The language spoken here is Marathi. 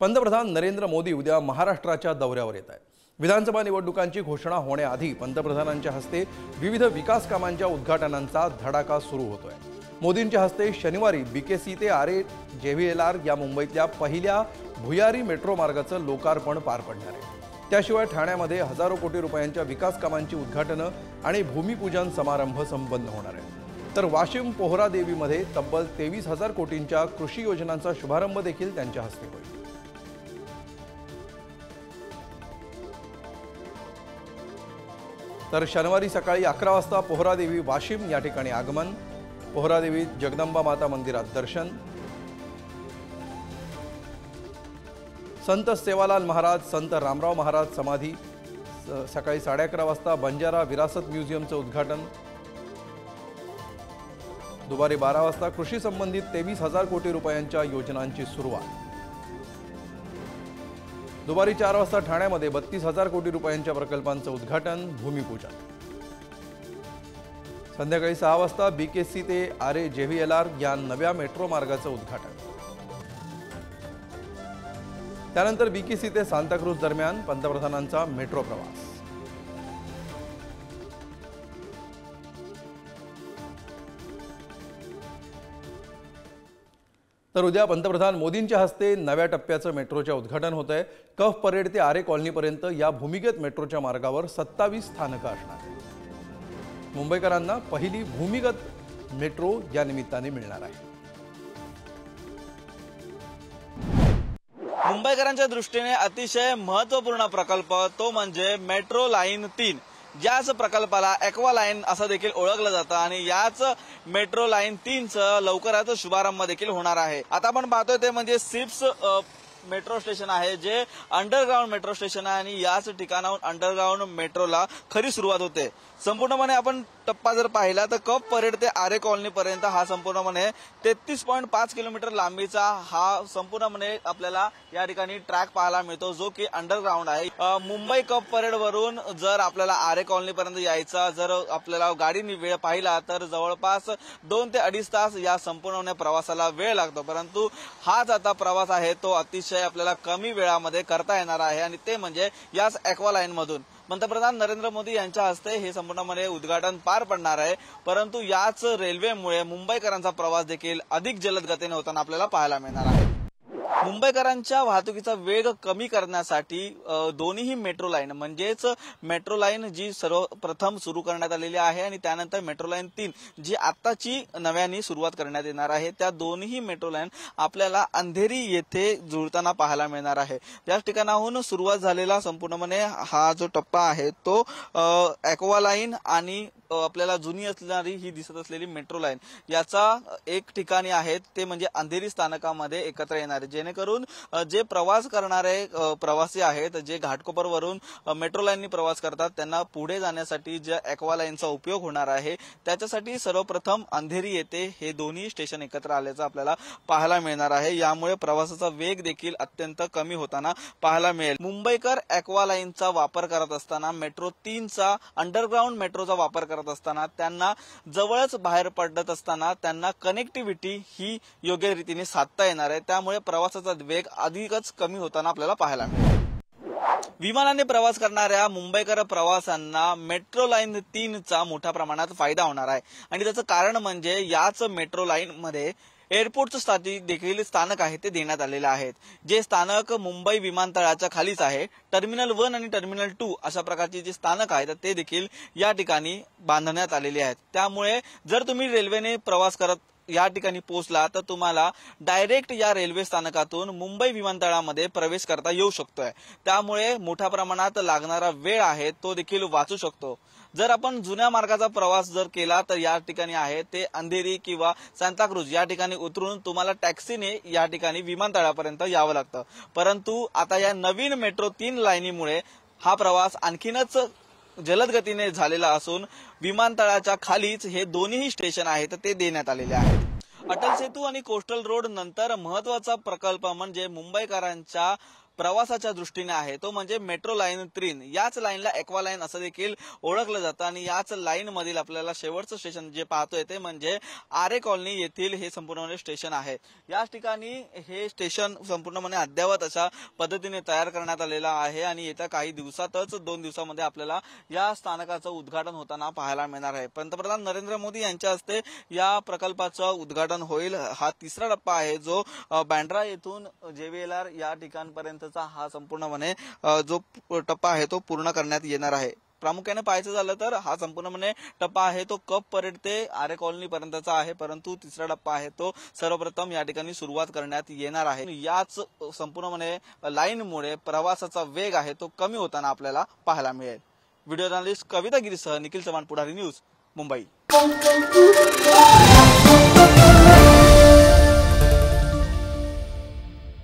पंतप्रधान नरेंद्र मोदी उद्या महाराष्ट्राच्या दौऱ्यावर येत आहेत। विधानसभा निवडणुकांची घोषणा होण्याआधी पंतप्रधानांच्या हस्ते विविध विकास कामांच्या उद्घाटनांचा धडाका सुरू होतोय। मोदींच्या हस्ते शनिवारी बीकेसी ते आरे जेव्हीएलआर या मुंबईतल्या पहिल्या भुयारी मेट्रो मार्गाचं लोकार्पण पार पडणार आहे। त्याशिवाय ठाण्यामध्ये हजारो कोटी रुपयांच्या विकास कामांची उद्घाटनं आणि भूमिपूजन समारंभ संपन्न होणार आहे। तर वाशिम पोहरादेवीमध्ये तब्बल 23,000 कोटींच्या कृषी योजनांचा शुभारंभ देखील त्यांच्या हस्ते होईल। तर शनिवारी सकाळी 11 वाजता पोहरादेवी वाशिम या ठिकाणी आगमन, पोहरादेवी जगदंबा माता मंदिरात दर्शन, संत सेवालाल महाराज, संत रामराव महाराज समाधी, सकाळी 11:30 वाजता बंजारा विरासत म्युझियमचं उद्घाटन, दुपारी 12 वाजता कृषी संबंधित 23,000 कोटी रुपयांच्या योजनांची सुरुवात, दुपारी 4 वाजता ठाण्यामध्ये 32,000 कोटी रुपयांच्या प्रकल्पांचं उद्घाटन, भूमिपूजन, संध्याकाळी 6 वाजता बीकेसी ते आरे जेव्हीएलआर या नव्या मेट्रो मार्गाचं उद्घाटन, त्यानंतर बीकेसी ते सांताक्रूज दरम्यान पंतप्रधानांचा मेट्रो प्रवास। तर उद्या पंतप्रधान मोदींच्या हस्ते नव्या टप्प्याचं मेट्रोच्या उद्घाटन होत आहे। कफ परेड ते आरे कॉलनीपर्यंत या भूमिगत मेट्रोच्या मार्गावर 27 स्थानकं असणार आहेत। मुंबईकरांना पहिली भूमिगत मेट्रो या निमित्ताने मिळणार आहे। मुंबईकरांच्या दृष्टीने अतिशय महत्त्वपूर्ण प्रकल्प तो म्हणजे मेट्रो लाईन 3, ज्याच प्रकल्पाला एक्वा लाईन असं देखील ओळखलं जातं आणि याच मेट्रो लाईन 3चं लवकरच शुभारंभ देखील होणार आहे। आता आपण पाहतोय ते म्हणजे सिप्स मेट्रो स्टेशन आहे, जे अंडरग्राउंड मेट्रो स्टेशन आहे आणि याच ठिकाणाहून अंडरग्राउंड मेट्रोला खरी सुरुवात होते। संपूर्णपणे आपण टप्पा जर पाहिला तर कप परेड ते आरे कॉलनी पर्यंत हा संपूर्णपणे 33.5 किलोमीटर लांबीचा हा संपूर्णपणे आपल्याला या ठिकाणी ट्रॅक पाहायला मिळतो, जो की अंडरग्राउंड आहे। मुंबई कप परेड वरून जर आपल्याला आरे कॉलनी पर्यंत यायचा जर आपल्याला गाडीने वेळ पाहिला तर जवळपास 2 ते 2.5 तास या संपूर्ण प्रवासाला वेळ लागतो, परंतु हाच आता प्रवास आहे तो अतिशय आपल्याला कमी वेळामध्ये करता येणार आहे आणि ते म्हणजे याच एक्वा लाईन मधून पंतप्रधान नरेंद्र मोदी यांच्या हस्ते हे संपूर्णपणे उद्घाटन पार पडणार आहे। परंतु याच रेल्वेमुळे मुंबईकरांचा प्रवास देखील अधिक जलद गतीने होताना आपल्याला पाहायला मिळणार आहे। मुंबईकरांच्या वाहतुकीचा वेग कमी करण्यासाठी दोन्ही मेट्रो लाईन म्हणजेच मेट्रो लाईन जी सर्वप्रथम सुरू करण्यात आलेली आहे आणि त्यानंतर मेट्रो लाईन 3 जी आत्ताची नव्याने सुरुवात करण्यात येणार आहे, त्या दोन्ही मेट्रो लाईन आपल्याला अंधेरी येथे जुळताना पाहायला मिळणार आहे। त्याच ठिकाणाहून सुरुवात झालेला संपूर्णपणे हा जो टप्पा आहे तो एक्वा लाईन आणि आपल्याला जुनी असणारी ही दिसत असलेली मेट्रो लाईन याचा एक ठिकाणी आहे ते म्हणजे अंधेरी स्थानकामध्ये एकत्र येणार आहे, जेणेकरून जे प्रवास करणारे प्रवासी आहेत जे घाटकोपरवरून मेट्रो लाईननी प्रवास करतात त्यांना पुढे जाण्यासाठी ज्या एक्वा लाईनचा उपयोग होणार आहे त्याच्यासाठी सर्वप्रथम अंधेरी येथे हे दोन्ही स्टेशन एकत्र आल्याचं आपल्याला पाहायला मिळणार आहे। यामुळे प्रवासाचा वेग देखील अत्यंत कमी होताना पाहायला मिळेल। मुंबईकर एक्वा लाईनचा वापर करत असताना मेट्रो 3चा अंडरग्राउंड मेट्रोचा वापर करत असताना त्यांना जवळच बाहेर पडत असताना त्यांना कनेक्टिव्हिटी ही योग्य रीतीने साधता येणार आहे, त्यामुळे प्रवासाचा वेग अधिकच कमी होताना आपल्याला पाहायला मिळेल। विमानाने प्रवास करणाऱ्या मुंबईकर प्रवाशांना मेट्रो लाईन 3चा मोठ्या प्रमाणात फायदा होणार आहे आणि त्याचं कारण म्हणजे याच मेट्रो लाईन मध्ये एअरपोर्टचं देखील स्थानक आहे ते देण्यात आलेले आहेत। जे स्थानक मुंबई विमानतळाच्या खालीच आहे, टर्मिनल 1 आणि टर्मिनल 2 अशा प्रकारची जी स्थानक आहेत ते देखील या ठिकाणी बांधण्यात आलेली आहेत। त्यामुळे जर तुम्ही रेल्वेने प्रवास करत या ठिकाणी पोहोचला तर तुम्हाला डायरेक्ट या रेल्वे स्थानकातून मुंबई विमानतळामध्ये प्रवेश करता येऊ शकतोय, त्यामुळे मोठ्या प्रमाणात लागणारा वेळ आहे तो देखील वाचू शकतो। जर आपण जुन्या मार्गाचा प्रवास जर केला तर या ठिकाणी आहे ते अंधेरी किंवा सांताक्रूज या ठिकाणी उतरून तुम्हाला टॅक्सीने या ठिकाणी विमानतळापर्यंत यावं लागतं, परंतु आता या नवीन मेट्रो 3 लाईनीमुळे हा प्रवास आणखीनच जलद गतीने झालेला असून विमानतळाच्या खालीच हे दोन्ही स्टेशन आहेत ते देण्यात आलेले आहेत। अटल सेतू आणि कोस्टल रोड नंतर महत्त्वाचा प्रकल्प म्हणजे मुंबईकरांच्या प्रवासाच्या दृष्टीने आहे तो म्हणजे मेट्रो लाईन 3। याच लाईनला एक्वा लाईन असं देखील ओळखलं जातं आणि याच लाईन मधील आपल्याला शेवटचं स्टेशन जे पाहतोय ते म्हणजे आरे कॉलनी येथील हे संपूर्णपणे स्टेशन आहे। याच ठिकाणी हे स्टेशन संपूर्णपणे अद्ययावत अशा पद्धतीने तयार करण्यात आलेलं आहे आणि येत्या काही दिवसातच 2 दिवसामध्ये आपल्याला या स्थानकाचं उद्घाटन होताना पाहायला मिळणार आहे। पंतप्रधान नरेंद्र मोदी यांच्या हस्ते या प्रकल्पाचं उद्घाटन होईल। हा तिसरा टप्पा आहे जो बँड्रा येथून JVLR या ठिकाणपर्यंतचा हा संपूर्णपणे जो टप्पा आहे तो पूर्ण करण्यात येणार आहे। प्रामुख्याने पाहायचं झालं तर हा संपूर्णपणे टप्पा आहे तो कप परेड ते आरे कॉलनी पर्यंतचा आहे, परंतु तिसरा टप्पा आहे तो सर्वप्रथम या ठिकाणी सुरुवात करण्यात येणार आहे। याच संपूर्णपणे लाईनमुळे प्रवासाचा वेग आहे तो कमी होताना आपल्याला पाहायला मिळेल। व्हिडिओ जर्नलिस्ट कविता गिरीसह निखिल चव्हाण, पुढारी न्यूज, मुंबई।